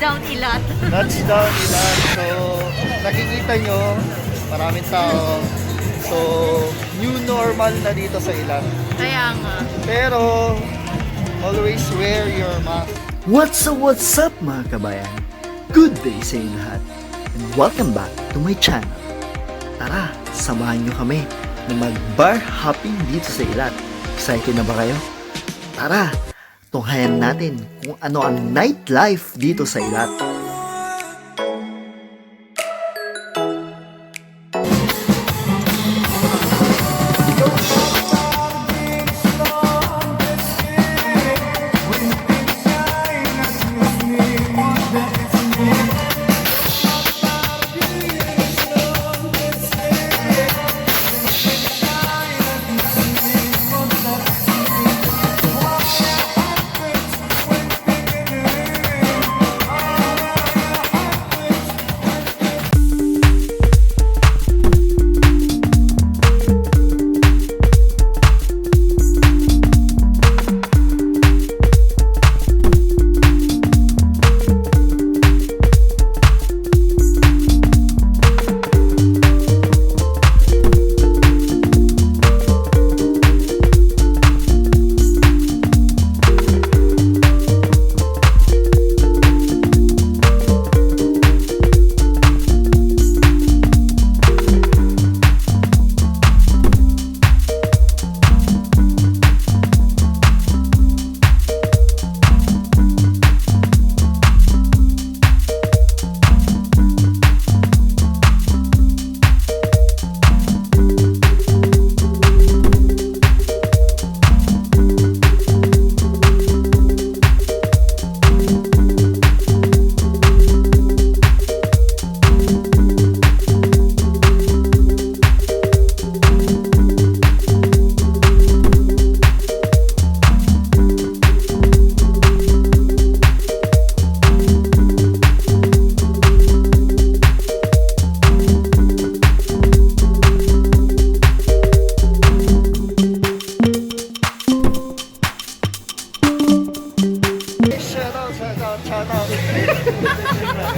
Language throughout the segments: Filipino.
Touchdown Ilat. Touchdown Ilan. So, nakikita nyo, maraming tao. So, new normal na dito sa Ilan. Kaya nga. Pero, always wear your mask. What's up mga kabayan? Good day sa inyo lahat. And welcome back to my channel. Tara, samahan nyo kami na mag-bar hopping dito sa Ilat. Excited na ba kayo? Tara, tunghayan natin kung ano ang nightlife dito sa Ilat.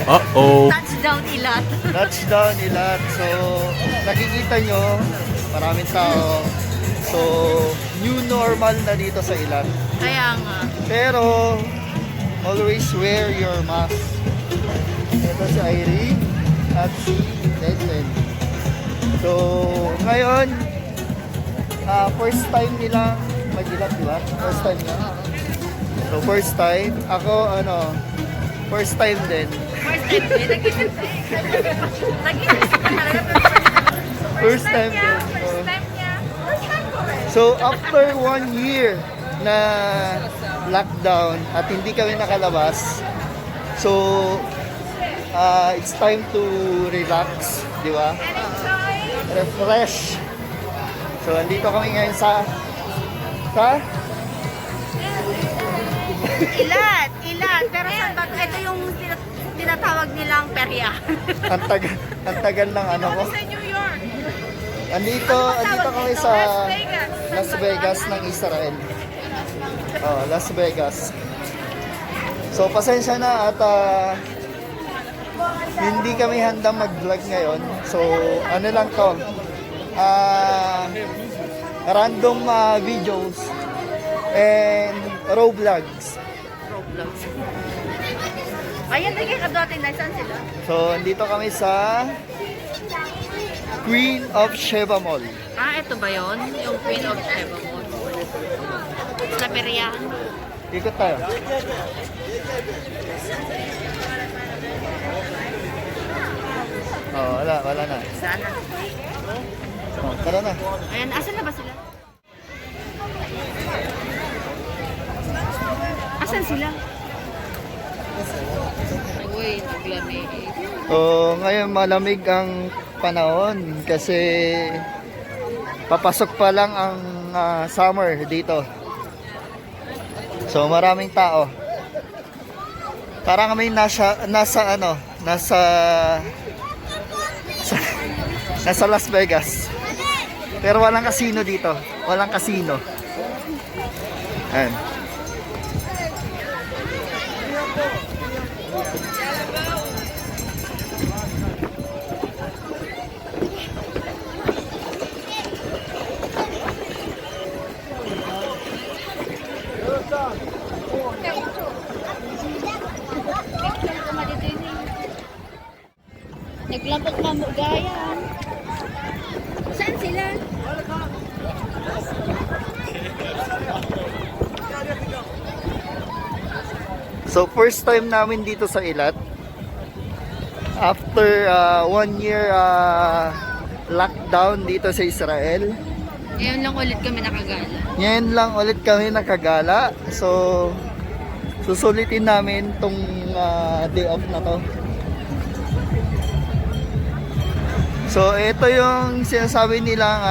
Uh-oh. Touchdown Ilat. Touchdown Ilan. So, nakikita nyo, maraming tao. So, new normal na dito sa Ilan. Kaya nga. Pero, always wear your mask. Ito si Irene at si Leslie. So, ngayon, first time nilang mag-ilat, di ba? First time na. So, first time. Ako, first time din. First time din. Nag-iisip ka talaga. First time din. First time niya. So, after 1 year na lockdown at hindi kami nakalabas, so, it's time to relax, di ba? Refresh. So, andito kami ngayon sa Ilat. Pero saan ba? Ito yung tinatawag nilang perya. ang tagal ng ano ko. Sa New York. Andito kami sa Las Vegas ng Israel. Oh, Las Vegas. So, pasensya na at hindi kami handang mag-vlog ngayon. So, ano lang to? Random videos and raw vlogs. Ayan, naging kadotin na. Saan sila? So, andito kami sa Queen of Sheba Mall. Ito ba yun? Yung Queen of Sheba Mall. Sa perya. Ikot tayo. Oh, wala na. Sana. Oh, tara na. Ayan, asan na ba sila? Asan sila? Uy, naglamig. So, ngayon malamig ang panahon kasi papasok pa lang ang summer dito. So, maraming tao. Parang kami nasa Las Vegas. Pero walang casino dito. Walang casino. Ayan. Naglamok-mamugayan. Saan sila? So first time namin dito sa Ilat. After 1 year lockdown dito sa Israel. Ngayon lang ulit kami nakagala. Ngayon lang ulit kami nakagala. So susulitin namin tong day off na to. So ito yung sinasabi nilang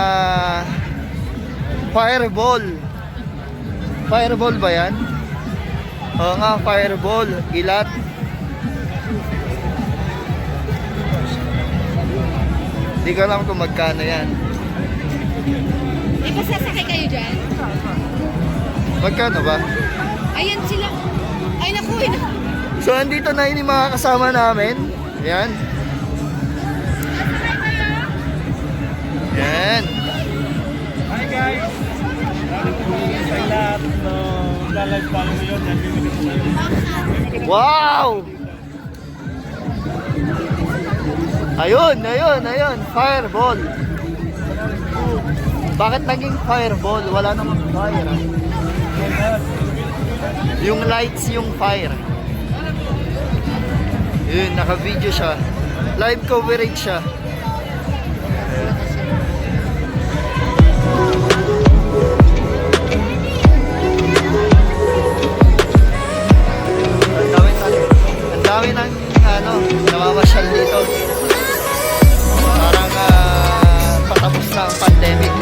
fireball. Fireball ba yan? Oo nga, fireball, Ilat. Hindi ko alam kung magkano yan. Eh, pasasakay kayo dyan? Magkano ba? Ayan sila. Ay, naku. So, andito na yun yung mga kasama namin. Yan. Yan. Hi guys! Sa lahat ng lalagay pa ngayon, yan bibili ko kayo. Wow! Ayun, ayun, ayun. Fireball. Bakit naging fireball? Wala namang fire. Yung lights, yung fire. Yun, naka-video siya. Live coverage siya. Ang dami ng namamasyal dito. Parang patapos na ang pandemic.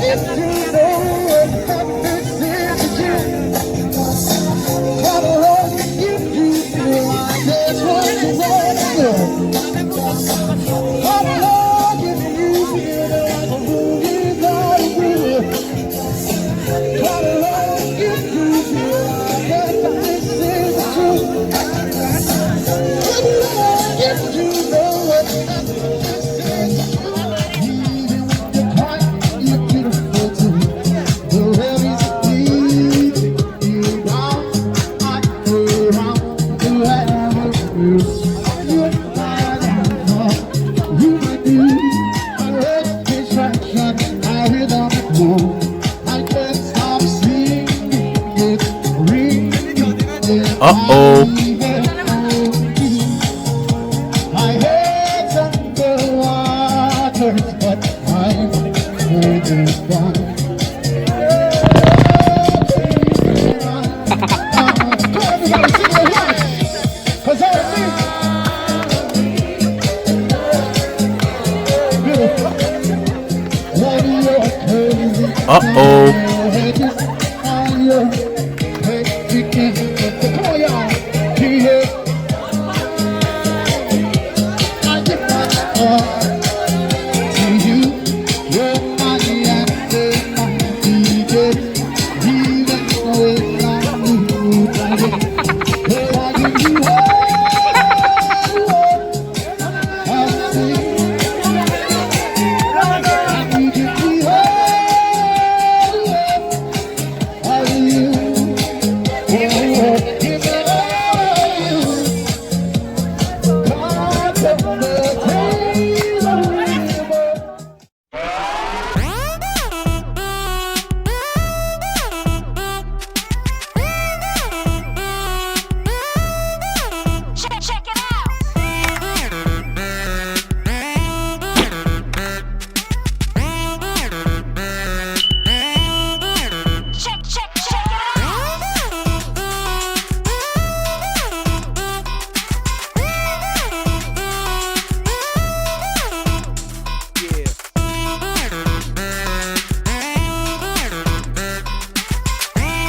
If Uh-oh. My head's underwater, but I'm holding on. Uh-oh.